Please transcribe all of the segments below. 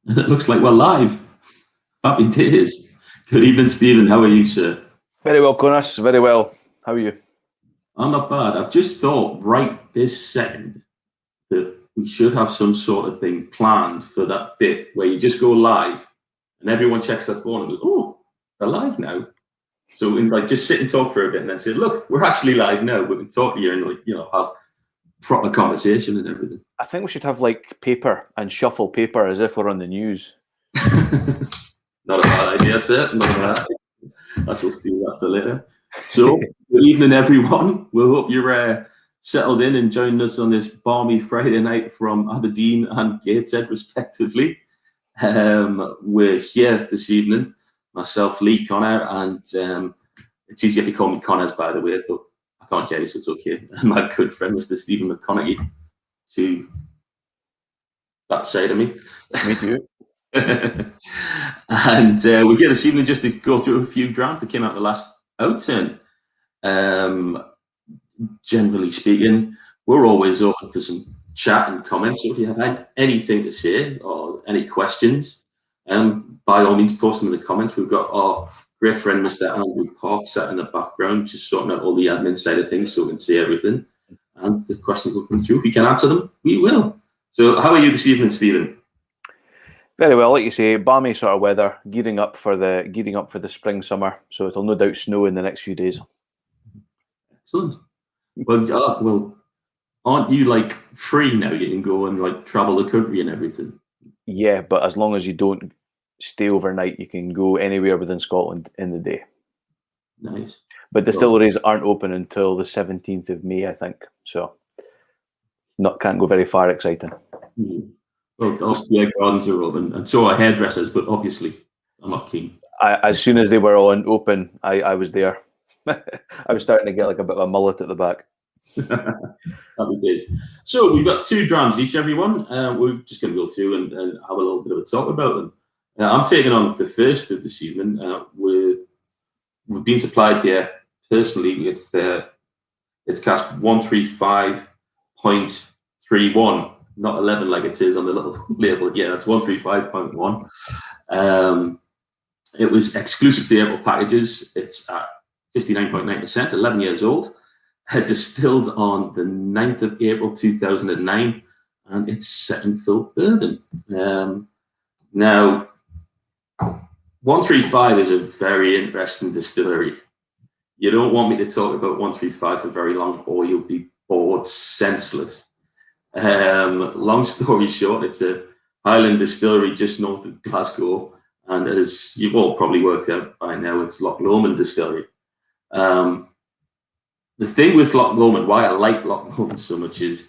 And it looks like we're live. Happy days. Good evening, Stephen. How are you, sir? Very well, Conas. Very well. How are you? I'm not bad. I've just thought right this second that we should have some sort of thing planned for that bit where you just go live and everyone checks their phone and goes, oh, they're live now. So we can like just sit and talk for a bit and then say, look, we're actually live now. We can talk to you and have proper conversation and everything. I think we should have like paper and shuffle paper as if we're on the news. Not a bad idea, sir. Not a bad idea. I shall steal that for later. So, good evening, everyone. We hope you're settled in and joining us on this balmy Friday night from Aberdeen and Gateshead, respectively. We're here this evening, myself, Lee, Connor, and it's easy if you call me Connors, by the way, but I can't hear you, so it's okay. And my good friend, Mr. Stephen McConaughey, to that side of me. Me too. And we're here this evening just to go through a few drafts that came out the last outturn. Generally speaking, we're always open for some chat and comments. So if you have anything to say or any questions, by all means, post them in the comments. We've got our great friend, Mr. Andrew Park, sat in the background, just sorting out all the admin side of things so we can see everything. And the questions will come through. If we can answer them, we will. So how are you this evening, Stephen? Very well, like you say, balmy sort of weather, gearing up for the spring summer. So it'll no doubt snow in the next few days. Excellent. Well, aren't you like free now? You can go and like travel the country and everything. Yeah, but as long as you don't stay overnight, you can go anywhere within Scotland in the day. Nice. But distilleries aren't open until the 17th of May, I think. So can't go very far. Exciting. Mm-hmm. Well, yeah, gardens are open, and so are hairdressers, but obviously I'm not keen. As soon as they were all open, I was there. I was starting to get like a bit of a mullet at the back. Happy days. So we've got 2 drams each, everyone. We're just going to go through and have a little bit of a talk about them. I'm taking on the first of this evening. We've been supplied here personally with it's cask 135.31. Not 11 like it says on the little label. Yeah, it's 135.1. It was exclusive to April packages. It's at 59.9%, 11 years old. Distilled on the 9th of April 2009, and it's set in full bourbon. Now, 135 is a very interesting distillery. You don't want me to talk about 135 for very long, or you'll be bored senseless. Long story short, it's a Highland distillery just north of Glasgow, and as you've all probably worked out by now, it's Loch Lomond Distillery. The thing with Loch Lomond, why I like Loch Lomond so much is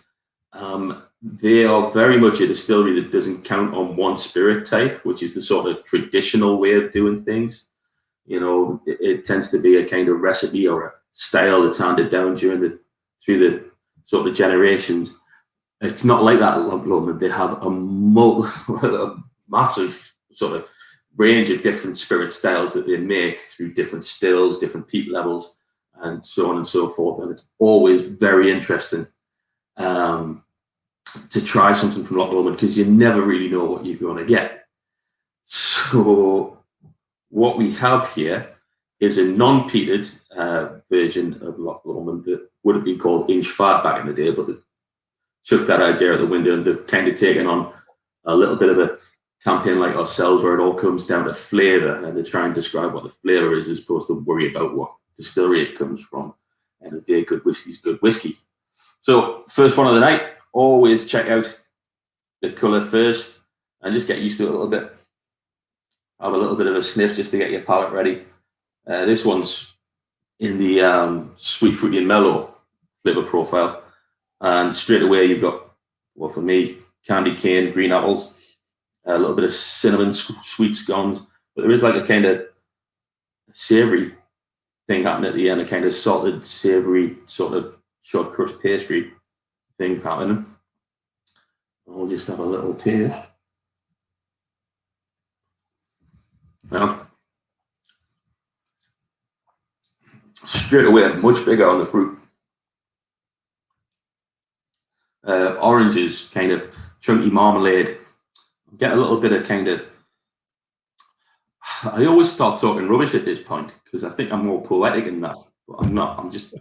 they are very much a distillery that doesn't count on one spirit type, which is the sort of traditional way of doing things. You know, it tends to be a kind of recipe or a style that's handed down through the sort of generations. It's not like that at Loch Lomond. They have a massive sort of range of different spirit styles that they make through different stills, different peat levels, and so on and so forth. And it's always very interesting to try something from Loch Lomond because you never really know what you're going to get. So what we have here is a non-peated version of Loch Lomond that would have been called Inch Fad back in the day, but they've chucked that idea out the window and they've kind of taken on a little bit of a campaign like ourselves where it all comes down to flavour, and they try and describe what the flavour is as opposed to worry about what distillery it comes from. And a day good whiskey's good whiskey. So first one of the night, always check out the colour first and just get used to it a little bit. Have a little bit of a sniff just to get your palate ready. This one's in the sweet, fruity and mellow flavour profile. And straight away you've got, well, for me, candy cane, green apples, a little bit of cinnamon, sweet scones, but there is like a kind of savoury thing happening at the end, a kind of salted, savoury, sort of short crust pastry thing happening. I'll just have a little taste. Well, straight away, much bigger on the fruit. Oranges, kind of chunky marmalade. get a little bit of kind of. I always start talking rubbish at this point because I think I'm more poetic than that, but I'm not. I'm just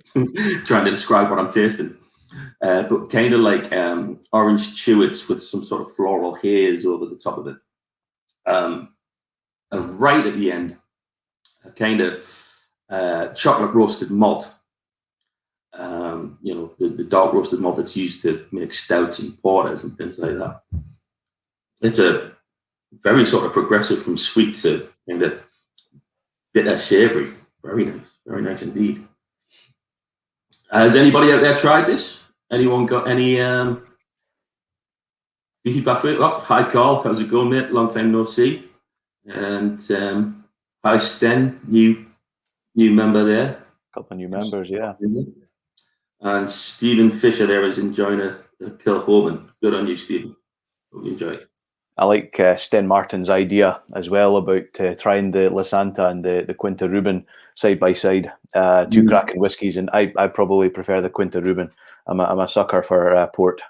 trying to describe what I'm tasting. But kind of like orange chewits with some sort of floral haze over the top of it. And right at the end, a kind of chocolate roasted malt. The dark roasted malt that's used to make stouts and porters and things like that. It's a very sort of progressive from sweet to kind of bitter savory. Very nice indeed. Has anybody out there tried this? Anyone got any feedback for it? Oh, hi Carl, how's it going, mate? Long time no see. And hi Sten, new member there. Couple of new members, yeah. And Stephen Fisher there is enjoying a Kilhoman. Good on you, Stephen. Hope you enjoy it. I like Sten Martin's idea as well about trying the La Santa and the Quinta Ruben side by side. Two cracking whiskies, and I probably prefer the Quinta Ruben. I'm a sucker for port.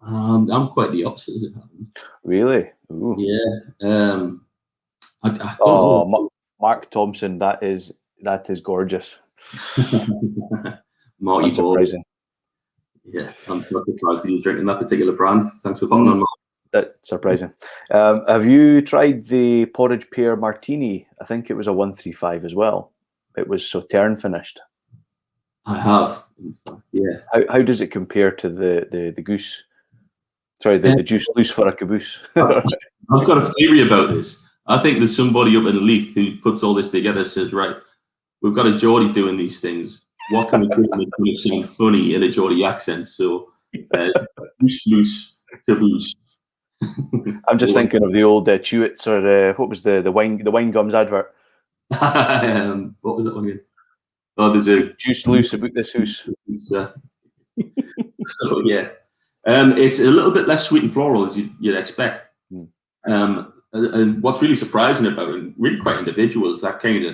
I'm quite the opposite, as it happens. Really? Ooh. Yeah. I don't know. Mark Thompson, that is gorgeous. Marty Unsurprising. Yeah, I'm not surprised that he's drinking that particular brand. Thanks for butting on that. That's surprising. Have you tried the Porridge Pear Martini? I think it was a 135 as well. It was Sauterne finished. I have. Yeah. How does it compare to the goose? Sorry, the juice loose for a caboose. I've got a theory about this. I think there's somebody up in Leith who puts all this together, says, right, we've got a Geordie doing these things. What can we do to make it sound funny in a Geordie accent? So, goose loose, caboose. I'm just thinking of the old Chewits or what was the wine gums advert? What was that one again? Oh, there's a juice loose about this hoose. So yeah, it's a little bit less sweet and floral as you'd expect. And what's really surprising about it, and really quite individual, is that kind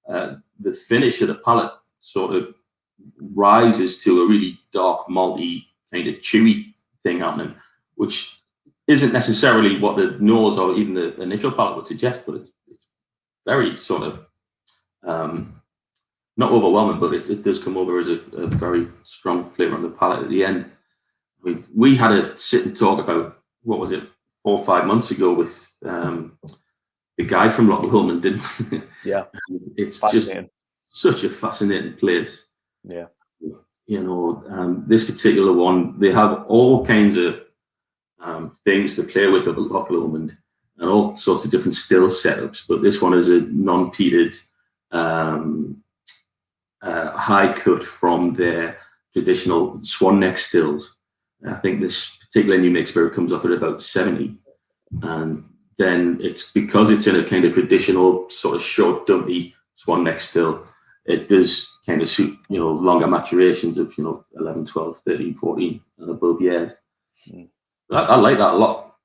of the finish of the palate sort of rises to a really dark, malty, kind of chewy thing happening, which isn't necessarily what the nose or even the initial palate would suggest, but it's very sort of not overwhelming, but it does come over as a very strong flavour on the palate at the end. I mean, we had a sit and talk about, what was it, 4 or 5 months ago with the guy from Loch Lomond, didn't we? Yeah. It's just such a fascinating place. Yeah. You know, this particular one, they have all kinds of things to play with at Loch Lomond and all sorts of different still setups, but this one is a non-peated high cut from their traditional swan neck stills. I think this particular new mixed spirit comes off at about 70, and then it's because it's in a kind of traditional sort of short dumpy swan neck still, it does kind of suit, you know, longer maturations of, you know, 11, 12, 13, 14 and above years. I like that a lot.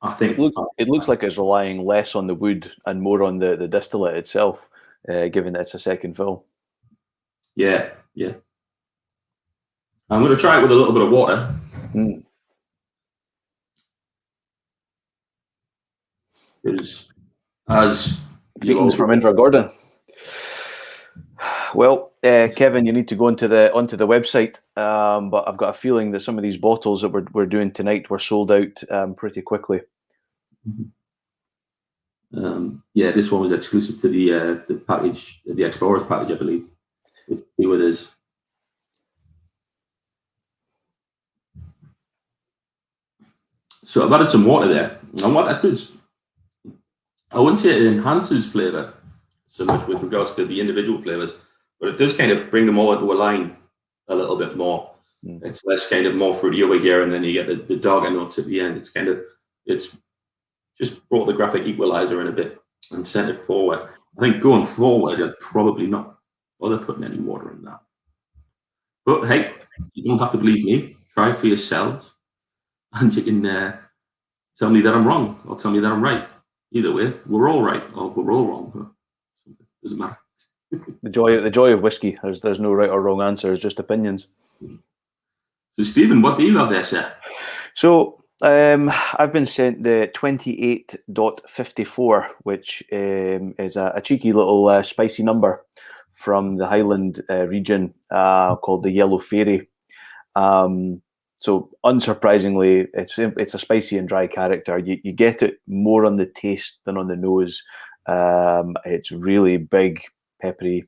I think it looks like it's relying less on the wood and more on the distillate itself, given that it's a second fill. Yeah. I'm going to try it with a little bit of water. As greetings from Indra Gordon. Well, Kevin, you need to go onto the website, but I've got a feeling that some of these bottles that we're doing tonight were sold out pretty quickly. Yeah, this one was exclusive to the package, the Explorers package, I believe. Let's see what it is. So I've added some water there, and what that does, I wouldn't say it enhances flavour so much with regards to the individual flavours, but it does kind of bring them all into a line a little bit more. It's less kind of more fruity over here, and then you get the darker notes at the end. It's just brought the graphic equalizer in a bit and sent it forward. I think going forward, I'd probably not bother putting any water in that. But hey, you don't have to believe me. Try it for yourselves, and you can tell me that I'm wrong or tell me that I'm right. Either way, we're all right or we're all wrong. But it doesn't matter. The joy of whiskey. There's no right or wrong answer. It's just opinions. So, Stephen, what do you have there, sir? So I've been sent the 28.54, which is a cheeky little spicy number from the Highland region called the Yellow Fairy. So unsurprisingly, it's a spicy and dry character. You get it more on the taste than on the nose. It's really big, peppery,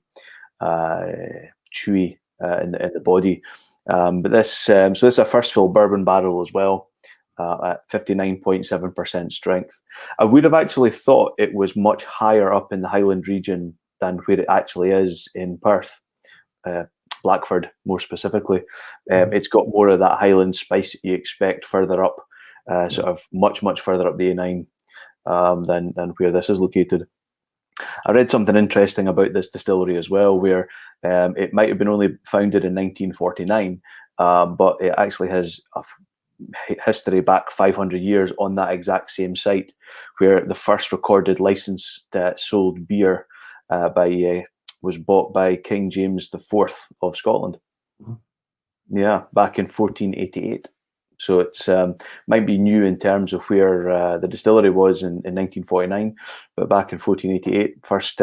chewy in the body. But this is a first fill bourbon barrel as well. At 59.7% strength. I would have actually thought it was much higher up in the Highland region than where it actually is in Perth, Blackford more specifically. It's got more of that Highland spice that you expect further up, sort of much further up the A9 than where this is located. I read something interesting about this distillery as well, where it might have been only founded in 1949, but it actually has a history back 500 years on that exact same site, where the first recorded licensed sold beer was bought by King James IV of Scotland. Mm-hmm. Yeah, back in 1488. So it's might be new in terms of where the distillery was in 1949, but back in 1488, first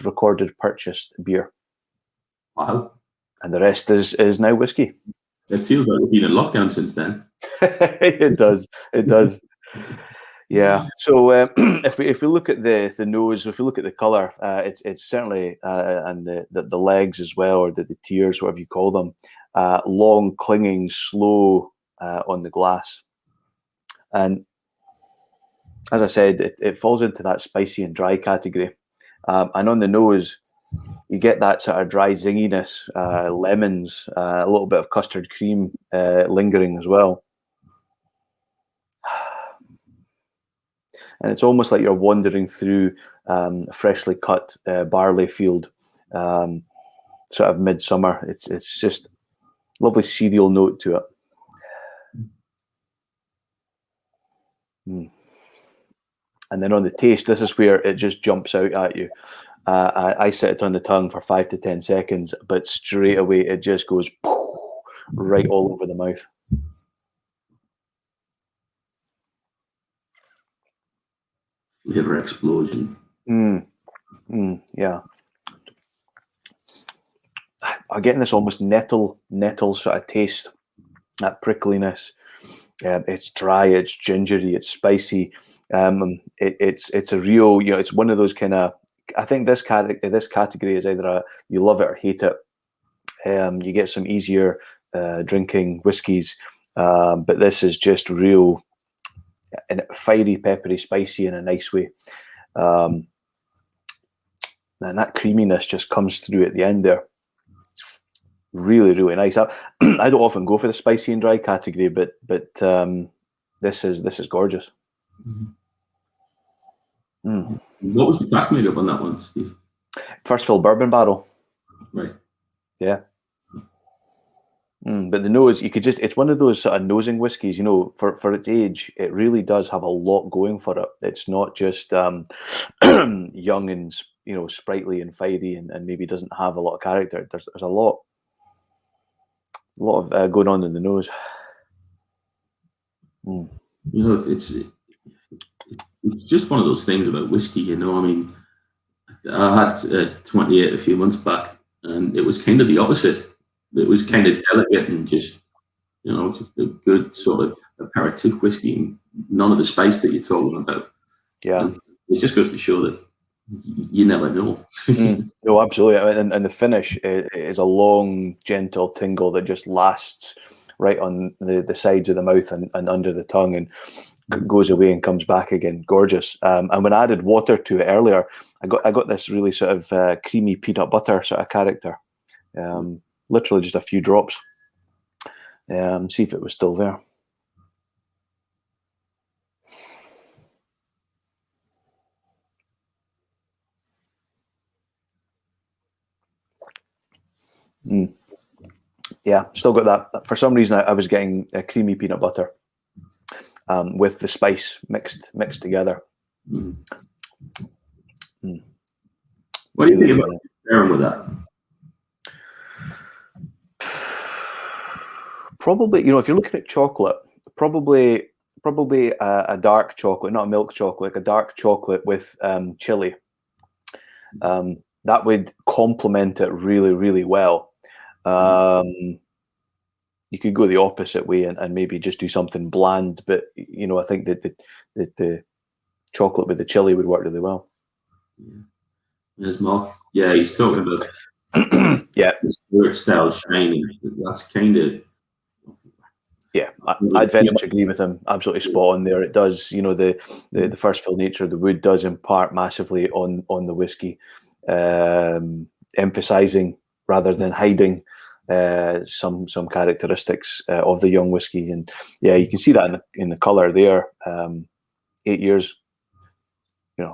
recorded purchased beer. Wow. And the rest is now whiskey. It feels like we've been in lockdown since then. It does. Yeah. So if we look at the nose, if we look at the color, it's certainly and the legs as well, or the tears, whatever you call them, long, clinging, slow on the glass. And as I said, it falls into that spicy and dry category. And on the nose, you get that sort of dry zinginess, lemons, a little bit of custard cream lingering as well. And it's almost like you're wandering through a freshly cut barley field, sort of midsummer. It's just lovely cereal note to it. Mm. And then on the taste, this is where it just jumps out at you. I set it on the tongue for 5 to 10 seconds, but straight away it just goes right all over the mouth. Liver explosion. Yeah. I'm getting this almost nettle sort of taste, that prickliness. It's dry, it's gingery, it's spicy. It's a real, it's one of those kind of. I think this category is either you love it or hate it. You get some easier drinking whiskies, but this is just real and fiery, peppery, spicy in a nice way. And that creaminess just comes through at the end there. Really, really nice. I don't often go for the spicy and dry category, but this is gorgeous. Mm-hmm. What was the cask made up on that one, Steve? First fill bourbon barrel. Right. Yeah. But the nose, it's one of those sort of nosing whiskies, for its age, it really does have a lot going for it. It's not just young and, sprightly and fiery and maybe doesn't have a lot of character. There's a lot of going on in the nose. It's just one of those things about whiskey, I mean, I had 28 a few months back, and it was kind of the opposite. It was kind of delicate and just a good sort of aperitif whiskey, and none of the spice that you're talking about. Yeah. And it just goes to show that you never know. No, absolutely. And the finish is a long, gentle tingle that just lasts right on the sides of the mouth and under the tongue, and goes away and comes back again. Gorgeous. And when I added water to it earlier, I got this really sort of creamy peanut butter sort of character. Literally just a few drops. See if it was still there. Yeah, still got that. For some reason, I was getting a creamy peanut butter with the spice mixed together. What do you think about pairing with that? Probably, if you're looking at chocolate, probably a dark chocolate, not a milk chocolate, like a dark chocolate with chili. That would complement it really, really well. You could go the opposite way and maybe just do something bland, but I think that the chocolate with the chili would work really well. Yeah. There's Mark. Yeah, he's talking about yeah, the spirit style shining. That's kind of. Yeah, I'd very much agree with him. Absolutely spot on there. It does, the first fill nature of the wood does impart massively on the whiskey, emphasising rather than hiding some characteristics of the young whiskey. And yeah, you can see that in the colour there. 8 years,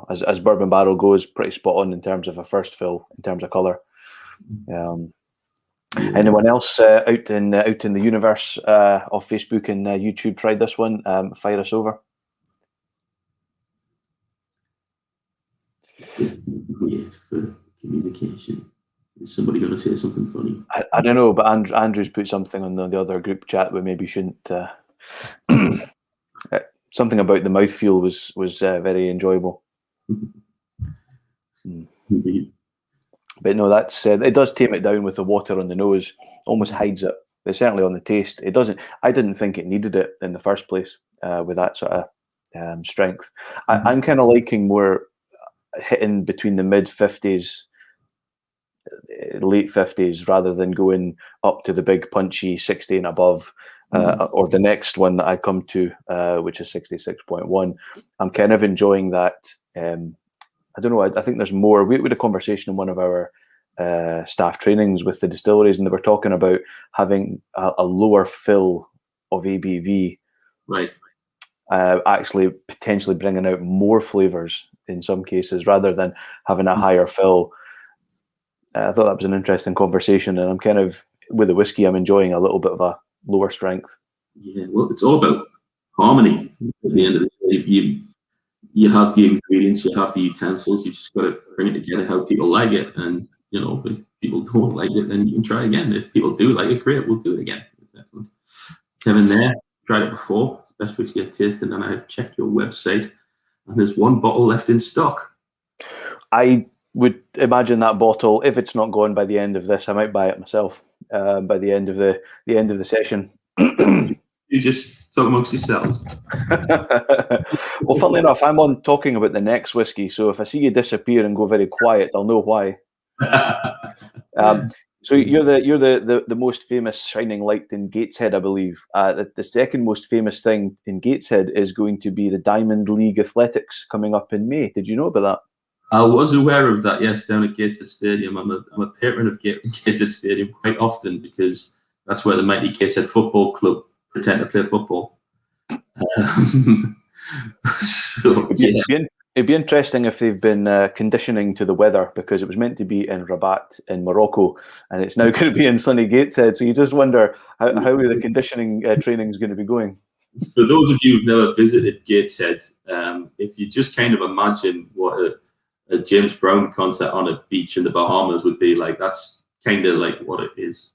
as bourbon barrel goes, pretty spot on in terms of a first fill in terms of colour. Anyone else out in the universe of Facebook and YouTube tried this one? Fire us over. It's great for communication. Is somebody going to say something funny? I don't know, but Andrew's put something on the other group chat we maybe shouldn't. Something about the mouthfeel was very enjoyable. Indeed. But no, that's it does tame it down with the water on the nose, almost hides it. But certainly on the taste, it doesn't. I didn't think it needed it in the first place with that sort of strength. I'm kind of liking more hitting between the mid 50s, late 50s, rather than going up to the big punchy 60 and above, or the next one that I come to, which is 66.1. I'm kind of enjoying that. I don't know. I think there's more. We had a conversation in one of our staff trainings with the distilleries, and they were talking about having a lower fill of ABV, right? Actually, potentially bringing out more flavors in some cases, rather than having a higher fill. I thought that was an interesting conversation, and I'm kind of with the whiskey. I'm enjoying a little bit of a lower strength. Yeah, well, it's all about harmony. At the end of the day, you have the ingredients, you have the utensils, you just got to bring it together how people like it. And, if people don't like it, then you can try again. If people do like it, great, we'll do it again. Definitely. Kevin there, tried it before. It's the best way to get tasted. And I've checked your website, and there's one bottle left in stock. I would imagine that bottle, if it's not gone by the end of this, I might buy it myself by the end of the session. You just talk amongst yourselves. Well, funnily enough, I'm on talking about the next whiskey, so if I see you disappear and go very quiet, I'll know why. So you're the most famous shining light in Gateshead, I believe. The second most famous thing in Gateshead is going to be the Diamond League Athletics coming up in May. Did you know about that? I was aware of that, yes, down at Gateshead Stadium. I'm a patron of Gateshead Stadium quite often because that's where the mighty Gateshead Football Club pretend to play football. So, yeah. It'd be interesting if they've been conditioning to the weather, because it was meant to be in Rabat in Morocco, and it's now going to be in sunny Gateshead. So you just wonder how the conditioning training is going to be going. For those of you who've never visited Gateshead, if you just kind of imagine what a James Brown concert on a beach in the Bahamas would be like, that's kind of like what it is.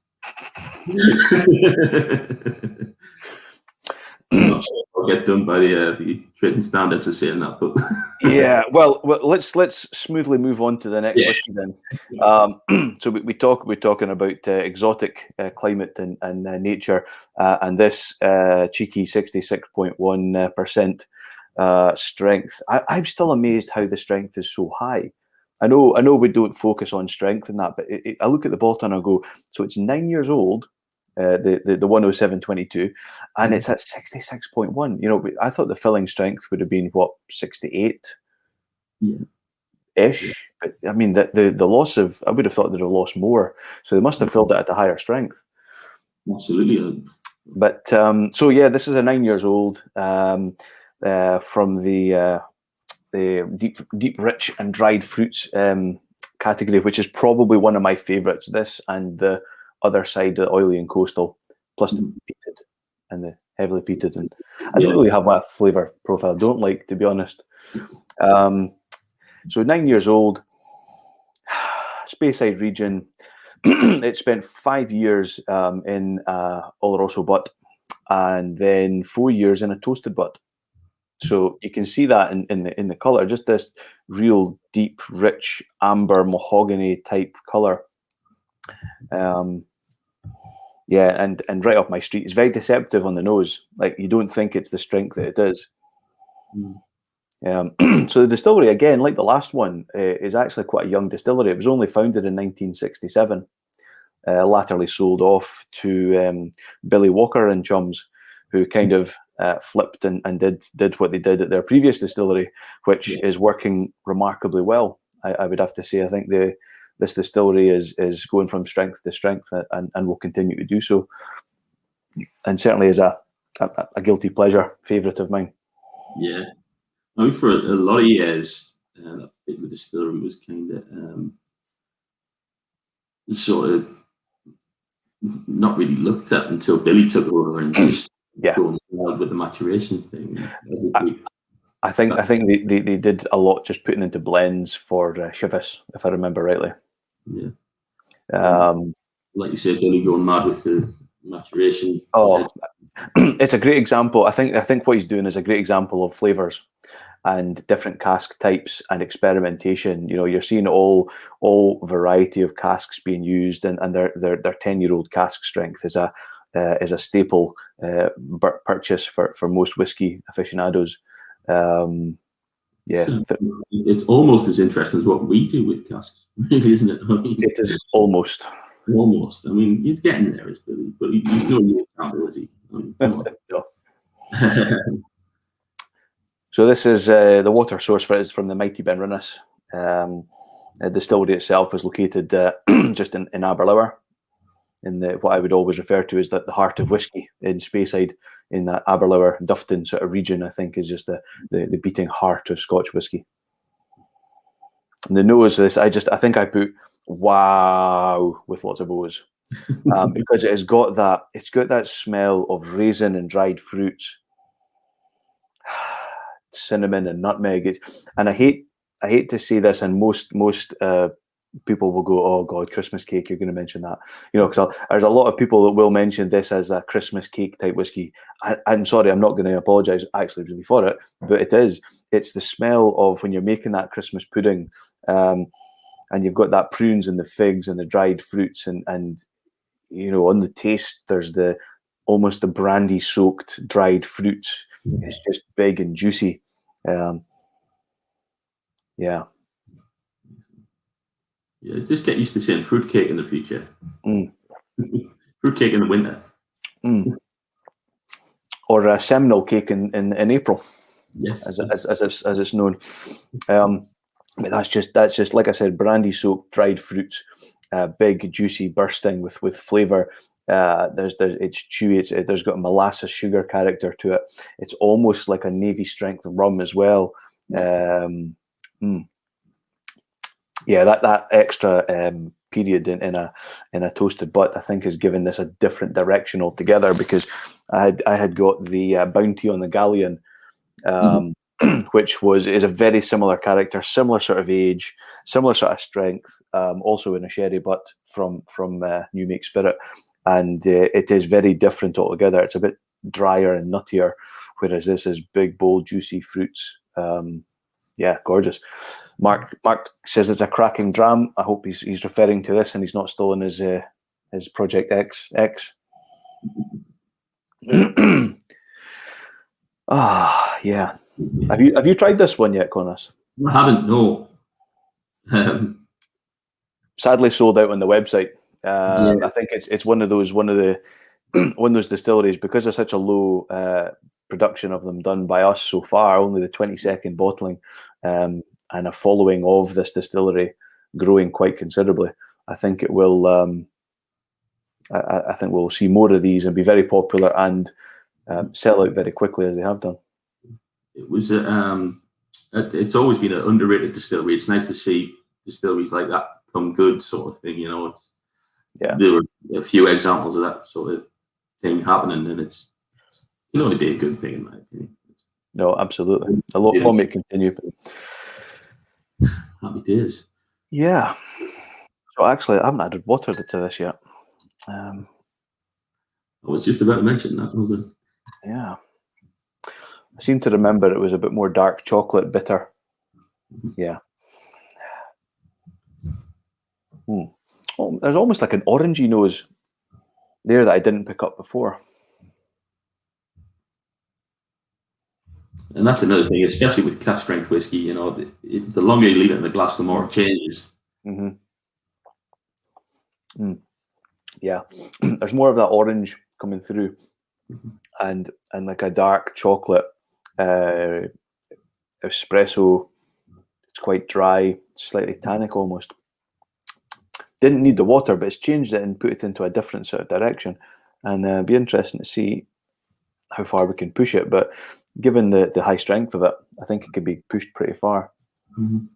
I'm not sure I'll get done by the written standards of saying that, but yeah. Well, let's smoothly move on to the next whiskey then. So we're talking about exotic climate and nature, and this cheeky 66.1% strength. I'm still amazed how the strength is so high. I know we don't focus on strength in that, but I look at the bottle and I go, so it's 9 years old. The 107.22, and it's at 66.1. I thought the filling strength would have been 68 ish, but I mean the loss of, I would have thought they'd have lost more, so they must have filled it at a higher strength. Absolutely. But so yeah, this is a 9 years old from the deep rich and dried fruits category, which is probably one of my favorites. This and the other side, the oily and coastal, plus the peated and the heavily peated. And I don't really have that flavour profile. Don't like, to be honest. So 9 years old, Speyside region. It spent 5 years in Oloroso, but and then 4 years in a toasted butt. So you can see that in the color, just this real deep, rich amber mahogany type color. Yeah, and right up my street. It's very deceptive on the nose. Like, you don't think it's the strength that it is. So the distillery, again, like the last one, is actually quite a young distillery. It was only founded in 1967. Latterly sold off to Billy Walker and Chums, who kind of flipped and did what they did at their previous distillery, which is working remarkably well. I would have to say. I think this distillery is going from strength to strength, and will continue to do so. And certainly is a guilty pleasure favourite of mine. Yeah, I mean, for a lot of years, that particular distillery was kind of sort of not really looked at until Billy took over and just going wild with the maturation thing. I think they did a lot just putting into blends for Chivas, if I remember rightly. Yeah. Like you said, Billy going mad with the maturation. Oh, it's a great example. I think what he's doing is a great example of flavors and different cask types and experimentation. You know, you're seeing all variety of casks being used, and their 10-year-old cask strength is a staple purchase for most whiskey aficionados. Yeah, so it's almost as interesting as what we do with casks, really, isn't it? I mean, it is almost. I mean, he's getting there, is Billy, but he's no new camper, is he? I mean, come on. No. So this is the water source for it is from the mighty Benrinnes. The distillery itself is located just in Aberlour, in what I would always refer to as the heart of whiskey in Speyside, in that Aberlour, Dufton sort of region. I think is just the beating heart of Scotch whiskey. And the nose of this, I think I put wow with lots of O's, because it's got that smell of raisin and dried fruits, cinnamon and nutmeg. And I hate to say this, and most people will go, "Oh God, Christmas cake! You're going to mention that?" You know, because there's a lot of people that will mention this as a Christmas cake type whiskey. I'm sorry, I'm not going to apologise actually really for it, but it is. It's the smell of when you're making that Christmas pudding, and you've got that prunes and the figs and the dried fruits, and you know, on the taste, there's almost the brandy soaked dried fruits. It's just big and juicy. Yeah. Yeah, just get used to saying fruitcake in the future. Fruitcake in the winter. Or a seminal cake in April. Yes. As it's known. But that's just like I said, brandy soaked dried fruits, big, juicy, bursting with flavour. It's chewy. There's got a molasses sugar character to it. It's almost like a navy strength rum as well. Yeah, that extra period in a toasted butt, I think, has given this a different direction altogether, because I had got the Bounty on the Galleon, which is a very similar character, similar sort of age, similar sort of strength, also in a sherry butt from New Make Spirit, and it is very different altogether. It's a bit drier and nuttier, whereas this is big, bold, juicy fruits. Yeah, gorgeous. Mark says it's a cracking dram. I hope he's referring to this and he's not stolen his Project X. Yeah. Have you tried this one yet, Conas? I haven't. No. Sadly, sold out on the website. I think it's one of those distilleries, because there's such a low production of them done by us so far, only the 20-second bottling, and a following of this distillery growing quite considerably. I think it will. I think we'll see more of these and be very popular and sell out very quickly, as they have done. It was it's always been an underrated distillery. It's nice to see distilleries like that come good, sort of thing. You know, there were a few examples of that sort of thing happening, and it can only be a good thing, in my opinion. No, absolutely. A lot more may continue. Happy days. Yeah. So actually, I haven't added water to this yet. I was just about to mention that, wasn't Yeah. I seem to remember it was a bit more dark chocolate, bitter. Yeah. Oh, there's almost like an orangey nose there that I didn't pick up before. And that's another thing, especially with cask strength whiskey. You know, the longer you leave it in the glass, the more it changes. Mm-hmm. Yeah, there's more of that orange coming through, and like a dark chocolate espresso. It's quite dry, slightly tannic almost. Didn't need the water, but it's changed it and put it into a different sort of direction. And it'd be interesting to see how far we can push it. But given the high strength of it, I think it could be pushed pretty far. Mm-hmm.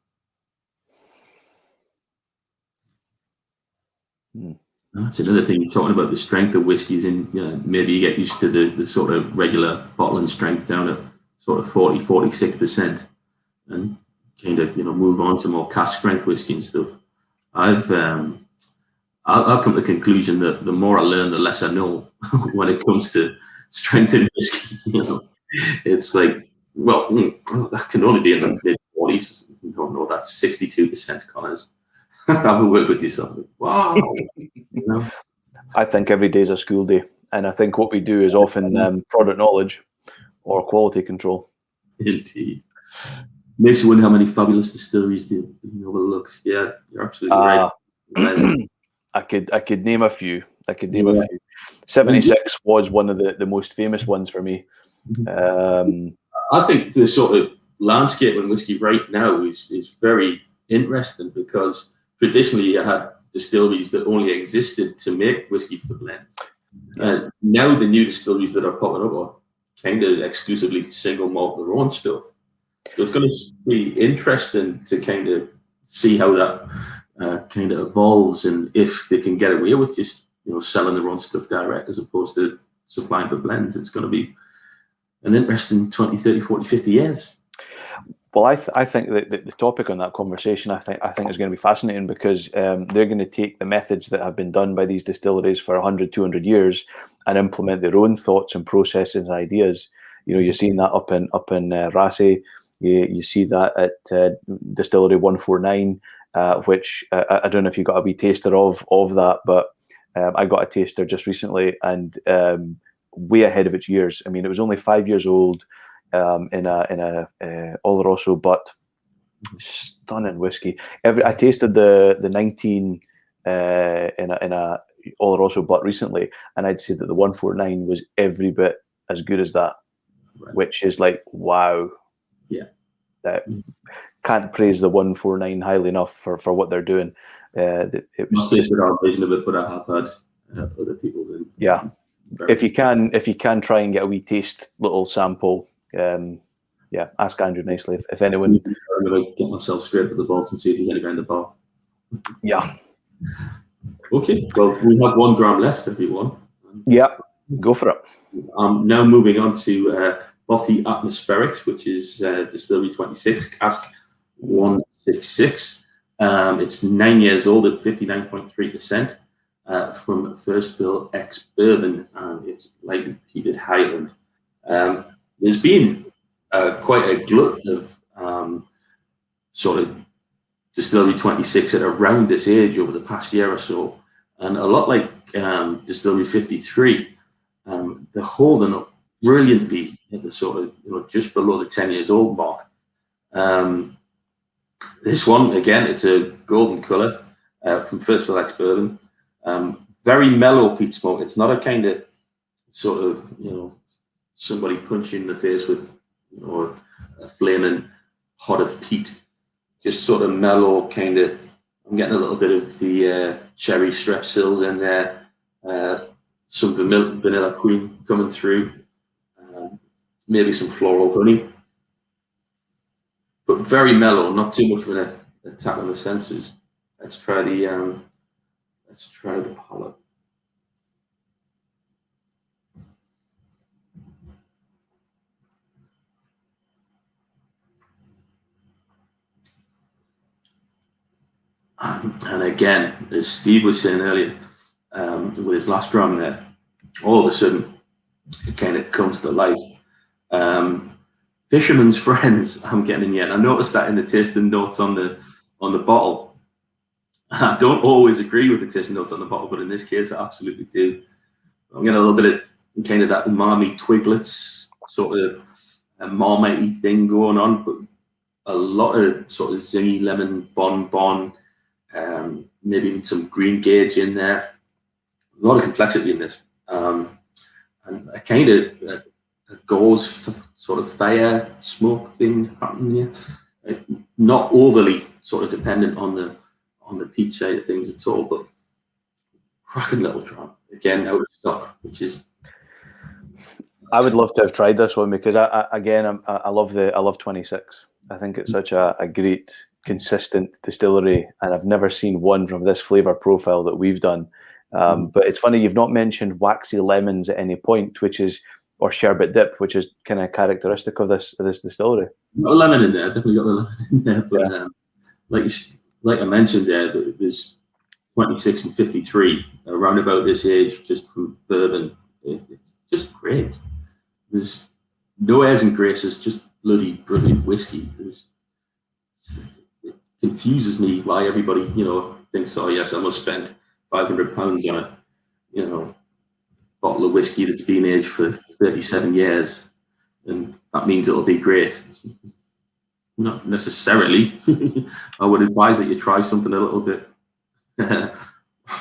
That's another thing, you're talking about the strength of whiskies, and you know, maybe you get used to the sort of regular bottling strength down at sort of 46%, and kind of, you know, move on to more cask strength whiskey and stuff. I've come to the conclusion that the more I learn, the less I know when it comes to strength in whiskey. You know, it's like, well, that can only be in the mid-40s. No, that's 62%, Connors. Have a word with yourself. Wow. You know? I think every day is a school day, and I think what we do is often product knowledge or quality control. Indeed. Makes you wonder how many fabulous distilleries do overlooks. Yeah, you're absolutely right. I could name a few. A few. 76 was one of the most famous ones for me. I think the sort of landscape in whiskey right now is very interesting, because traditionally you had distilleries that only existed to make whiskey for blend. Now the new distilleries that are popping up are kind of exclusively single malt their own stuff. So it's going to be interesting to kind of see how that kind of evolves, and if they can get away with just, you know, selling their own stuff direct as opposed to supplying for blends. It's going to be an interesting 20, 30, 40, 50 years. Well, I think that the topic on that conversation, I think is going to be fascinating, because they're going to take the methods that have been done by these distilleries for 100, 200 years and implement their own thoughts and processes and ideas. You know, you're seeing that up in Raasay. You see that at Distillery 149, which I don't know if you got a wee taster of that, but I got a taster just recently, and way ahead of its years. I mean, it was only 5 years old. In a Oloroso butt, stunning whiskey. I tasted the 19 in a Oloroso butt recently, and I'd say that the 149 was every bit as good as that, which is like, wow. Yeah, can't praise the 149 highly enough for what they're doing. It was not just our vision of it, but I have had other people's in. Yeah, if you can try and get a wee taste little sample. Ask Andrew nicely if anyone. I'm going to get myself straight to the vault and see if there's anywhere in the bar. Yeah. Okay. Well, we have 1 gram left, everyone. Yeah, go for it. I'm now moving on to Bothy Atmospherics, which is Distillery 26, Cask 166. It's 9 years old at 59.3% from First Fill X Bourbon, and it's lightly peated Highland. There's been quite a glut of sort of Distillery 26 at around this age over the past year or so, and a lot like Distillery 53, they're holding up brilliantly at the sort of, you know, just below the 10 years old mark. This one, again, it's a golden colour from First Fill X Bourbon. Very mellow peat smoke. It's not a kind of sort of, you know, somebody punching in the face with, you know, a flaming hot of peat. Just sort of mellow, kind of. I'm getting a little bit of the cherry strepsils in there, some vanilla cream coming through, maybe some floral honey, but very mellow, not too much of an attack on the senses. Let's try the palate. And again, as Steve was saying earlier, with his last drum there, all of a sudden, it kind of comes to life. Fisherman's Friends, I'm getting yet. I noticed that in the tasting notes on the bottle. I don't always agree with the tasting notes on the bottle, but in this case, I absolutely do. I'm getting a little bit of kind of that umami twiglets, sort of a marmite thing going on, but a lot of sort of zingy lemon bonbon, maybe even some green gauge in there. A lot of complexity in this. And a kind of a gauze sort of fire smoke thing happening here. Not overly sort of dependent on the peat side of things at all, but cracking little dram. Again, out of stock, which is. I would love to have tried this one because I love 26. I think it's such a great consistent distillery, and I've never seen one from this flavor profile that we've done. But it's funny you've not mentioned waxy lemons at any point, or sherbet dip, which is kind of characteristic of this distillery. Got a lemon in there, definitely got the lemon in there. But yeah. Like I mentioned there, there's 26 and 53 around about this age, just from bourbon. It's just great. There's no airs and graces, just bloody brilliant whiskey. It confuses me why everybody, thinks, oh yes, I must spend £500 on a, bottle of whiskey that's been aged for 37 years, and that means it'll be great. Not necessarily. I would advise that you try something a little bit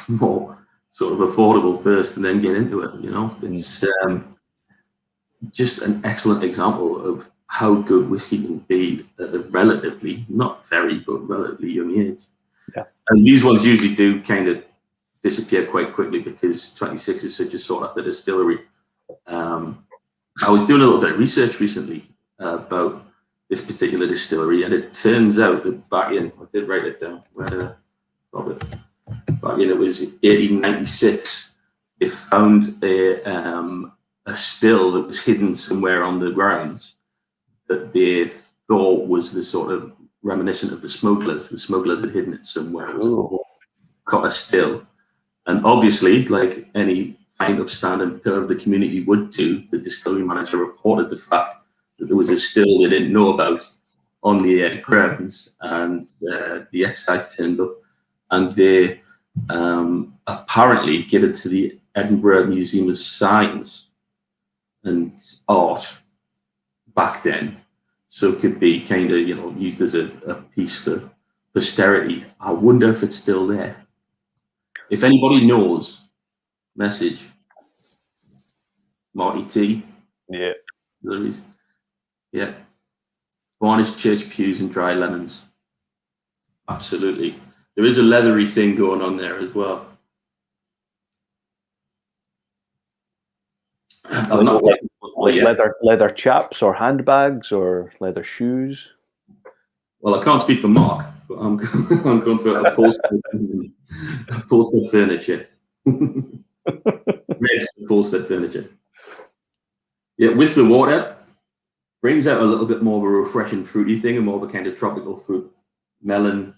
more sort of affordable first, and then get into it. It's just an excellent example of how good whiskey can be at a relatively, not very, but relatively young age. Yeah. And these ones usually do kind of disappear quite quickly because 26 is such a sought after distillery. I was doing a little bit of research recently about this particular distillery, and it turns out that back in, I did write it down, back in, it was 1896, they found a still that was hidden somewhere on the grounds that they thought was the sort of reminiscent of the smugglers. The smugglers had hidden it somewhere. It was a copper still. And obviously, like any fine, upstanding pillar of the community would do, the distillery manager reported the fact that there was a still they didn't know about on the grounds, and the excise turned up, and they apparently give it to the Edinburgh Museum of Science and Art back then, so it could be kind of used as a piece for posterity. I wonder if it's still there. If anybody knows, message Marty T. Yeah. Yeah. Varnished church pews and dry lemons. Absolutely. There is a leathery thing going on there as well. Leather chaps or handbags or leather shoes. Well, I can't speak for Mark, but I'm going for upholstered furniture. Upholstered furniture. Yeah, with the water, brings out a little bit more of a refreshing fruity thing, and more of a kind of tropical fruit, melon,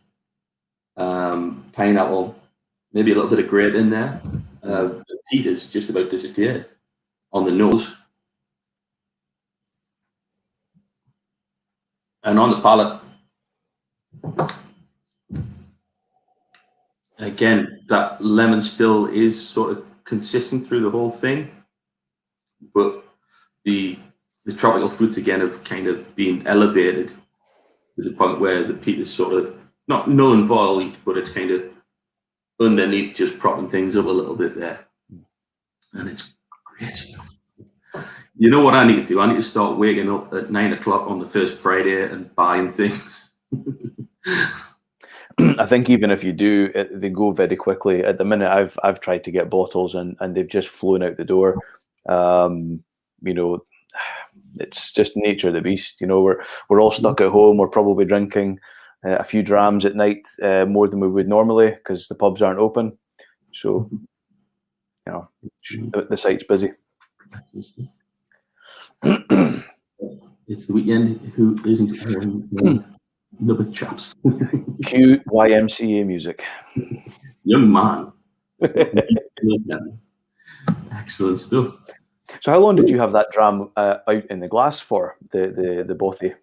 pineapple, maybe a little bit of grape in there. The peat has just about disappeared on the nose. And on the palate, again, that lemon still is sort of consistent through the whole thing, but the tropical fruits again have kind of been elevated to the point where the peat is sort of not null and void, but it's kind of underneath, just propping things up a little bit there. And it's great stuff. You know what I need to do? I need to start waking up at 9 o'clock on the first Friday and buying things. I think even if you do, they go very quickly. At the minute, I've tried to get bottles and they've just flown out the door. It's just nature of the beast. We're all stuck at home. We're probably drinking a few drams at night, more than we would normally because the pubs aren't open. So, the site's busy. It's the weekend. Who isn't another chaps? Cue YMCA music. Young man. Excellent stuff. So how long did you have that dram out in the glass for, the Bothy?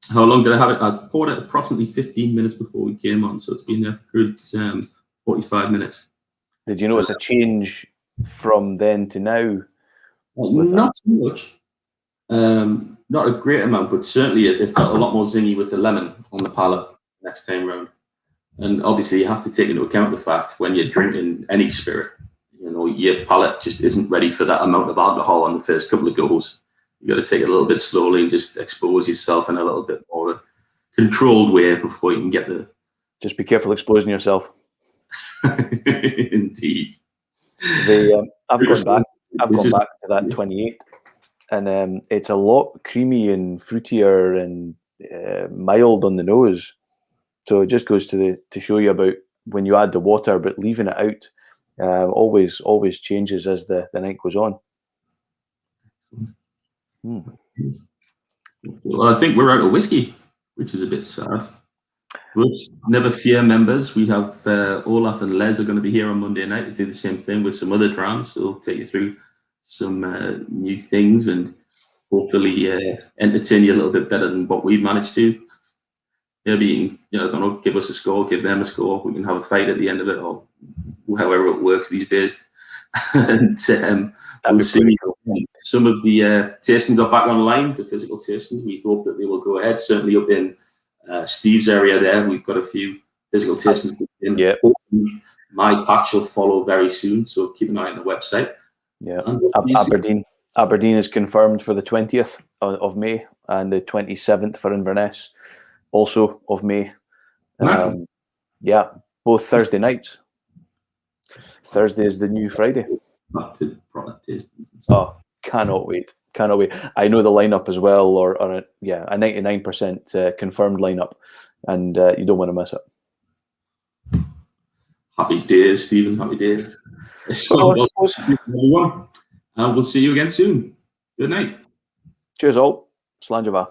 How long did I have it? I poured it approximately 15 minutes before we came on, so it's been a good 45 minutes. Did you notice a change from then to now? Not too much. Not a great amount, but certainly it felt a lot more zingy with the lemon on the palate next time round. And obviously, you have to take into account the fact when you're drinking any spirit, your palate just isn't ready for that amount of alcohol on the first couple of goes. You got to take it a little bit slowly and just expose yourself in a little bit more controlled way before you can get the. Just be careful exposing yourself. Indeed. I've gone back to that 28, and it's a lot creamy and fruitier and mild on the nose. So it just goes to show you about when you add the water, but leaving it out always changes as the night goes on. Well, I think we're out of whiskey, which is a bit sad. But never fear, members. We have Olaf and Les are going to be here on Monday night to do the same thing with some other drams. So they'll take you through some new things and hopefully entertain you a little bit better than what we've managed to. Maybe, I don't know, give us a score, give them a score. We can have a fight at the end of it, or however it works these days. And we'll see. Some of the tastings are back online, the physical tastings. We hope that they will go ahead. Certainly up in Steve's area there, we've got a few physical tastings. Yeah. My patch will follow very soon, so keep an eye on the website. Yeah. Aberdeen is confirmed for the 20th of May and the 27th for Inverness, also of May. Yeah, both Thursday nights. Thursday is the new Friday. Oh, cannot wait. I know the lineup as well, or a 99% confirmed lineup, and you don't want to miss it. Happy days, Stephen. Happy days. Well, and we'll see you again soon. Good night. Cheers all. Slanjava.